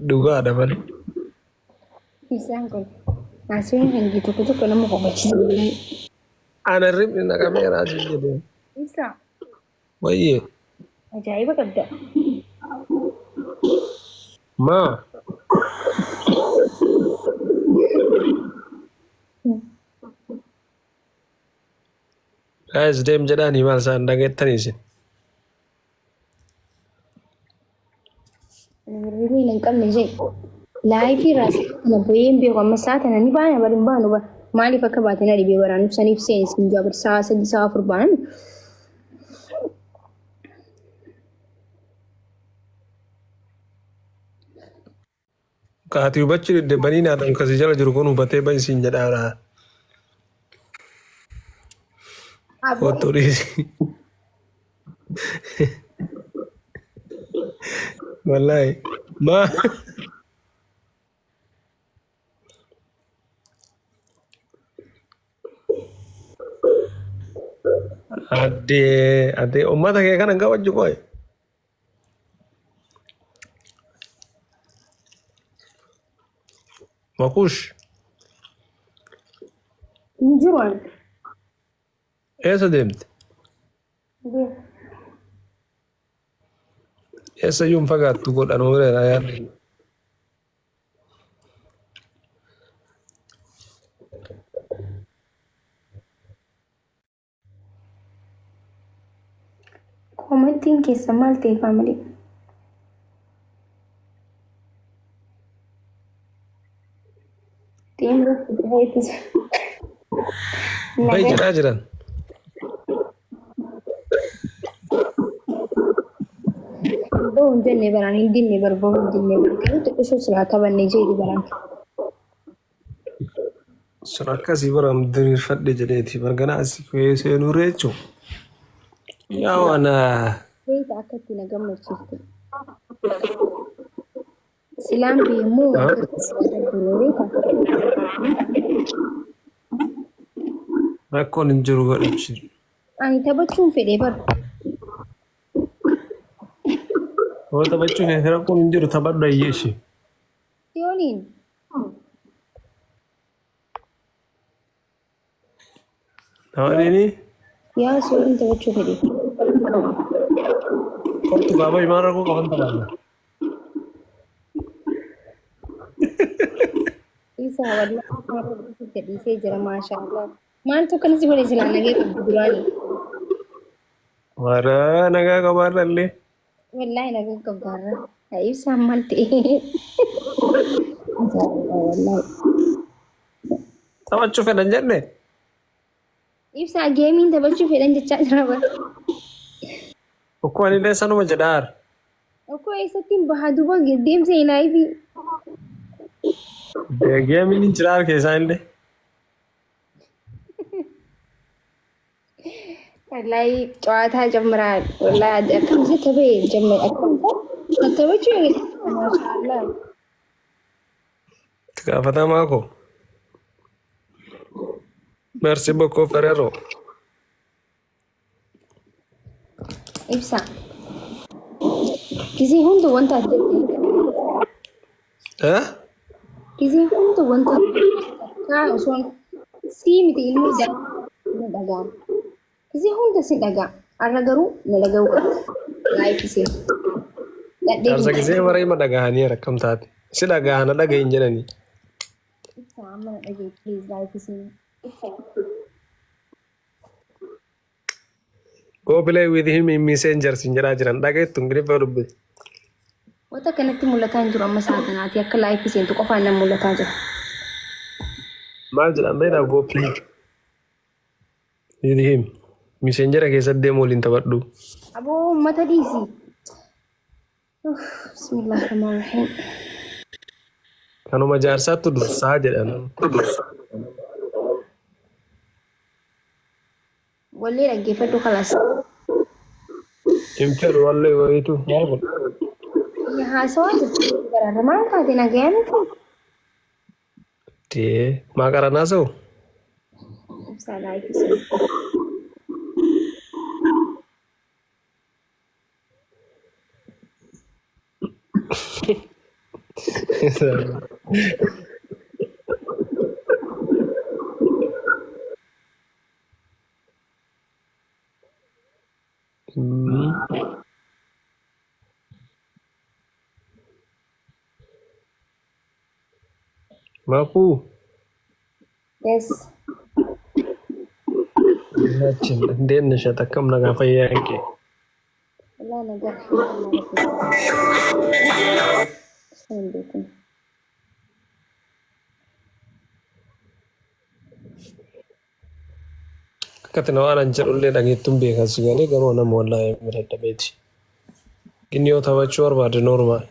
Dhugaa dabale. Isaan kun naasuun hangi tokko nama qofachiisa. Ana ribni naqameera asii jedhee. Ibsaa Wayyee. ajaa'iba qabda. Maa. Guys deem jedhanii maal isaan dhageettanii isin. Ribni hin qabne jee laayifii irraa kana bu'een beeku amma sa'a tana ni baana bari hin baanu bara maaliif akka baatee dhibee baraan ibsaniif seensi hin jaabar sa'a 3 sa'a 4 baanan. Kaati hubachuu deddeebanii nyaatan kasii jala jiru kun hubatee bahi siin jedhaara. Kottuu dhiisi. Wallaahi. Maa. Addee uummata kee kana hin qabajju qo'e. Makuush. Hin jiru ani. Eessa deemte? Eessa iyyuu hin fagaattu godhan ooleera yaadde. Komentiin keessa maal ta'e faamilii? Deemuu fudhate. Bahi jedhaa jiran. Bahu hin jenne baraan hin dinne barbaadu hin dinne barbaadu xiqqisoo silaa taphanne jeeti baraan. Sun akkasii bara diriirfadhe jedheeti bargana asii ka'ee seenuu reechu. Yaa wana. Beeta akka itti na gammachiifte. Silaan beemmoo akka itti beeta. Rakkoon hin jiru godhachi. Ani taphachuun fedhee bara. Yoo taphachuu keessatti rakkoon hin jiru taphadhu ayyeeshi. Siyooniin. Taphadhini. Yaa siyooniin taphachuu fedhee. Kottu gaafa himaan rakkoo qaban taphadha. Isa wallaahi gadhiisee jira maashaallah. Maaltu akkanatti godhe silaa nagee qabdu duraanii? Wara nagaa qabaarrallee. Wallaahi nagee qabdaarra. Ibsaan maal ta'e? Wallaahi. Taphachuu fedhan jenne. Ibsaa geemiin taphachuu fedhan jechaa jira bara. Okkoo ani illee sanuma jedhaar. Okkoo eessatti bahaa duuba deemsa ilaafi. Geemiin hin jiraar keessaa illee. Wallaahi cawaataa jammaraa wallaahi akkamitti taphee jammara akkamitti taphachuu maashaallah. Itti gaafatamaa koo. Merci beaucoup Ferrero. Ibsaa. Gisee hunda wanta adda gisee hunda wanta kaa osoon sii miti ilmi dhagaa. Gisee hunda si dhagaa. Har'a garuu na dhaga'u qabda. Laayifisee. Jaarsa gisee bara hima dhagahanii rakkam taate. Si dhagaha na dhagahin jedhanii. Ibsaa amma na dhaga'e please laayifisee. Go play with him in messenger sin jedhaa jiran dhagahettu ingiliffaa dubbise. Wanta kanatti mul'ataa hin jiru amma isaa kanaati akka laayifiseentu qofaan nan mul'ataa jira. Maal jedhan beektaa go play with him messenger keessatti deemu waliin taphadhu. Aboo mata dhiisi. Bismillahirrahmanirrahiim. Kanuma jaarsaattu dursaa jedhan. Wallee dhaggeeffadhu kalaas. Himte wallee wayitu maal godhu? Haasawaa jirtu baraarra maal taate nagayaan ta'u? Tee maa qaranaa sa'u? Ibsaa laayifisee. Maku, Yes. Lacin እንዴት ነሽ? አጠቀም ነጋ ፈያንቄ والله أنا قاعد شلون بيكون akkati waan an jedhullee dhageettuun beekas galee garuu nama wallaahi miidhagdeeti. Inni yoo taphachuu barbaade normaal.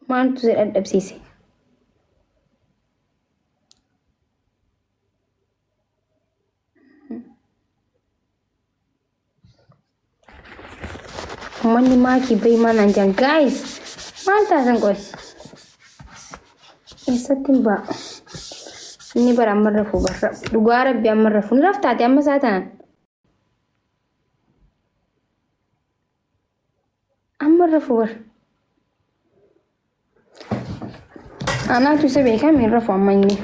maaltu si dadhabsiise? Uummanni maakii bahi maanaan jiran gaayis maal taatan qoy eessatti hin ba'a inni bara amma rafuu barra dhugaa rabbi amma rafuu ni raftaate amma isaa tanan amma rafuu barra anaatu isa beekame hin rafu amma inni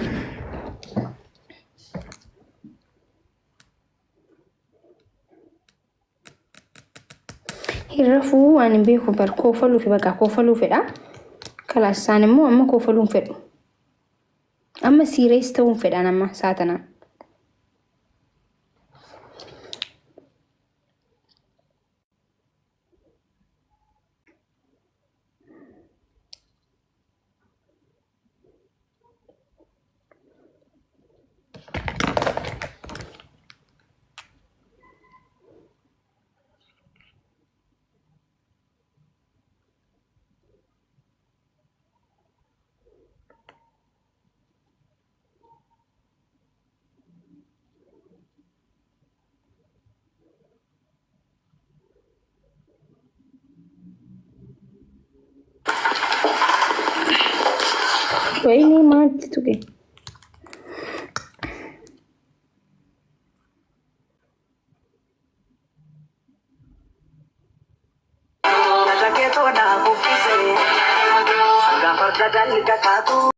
hin rafuu waan hin beeku bar koofaluufi bakka koofaluufidha kalaas isaan immoo amma koofaluun fedhu amma siirees ta'uun fedhaan amma isaa tanaan wayini maaltu tuqe Raketo na bukise, sanga farda dan nikakatu.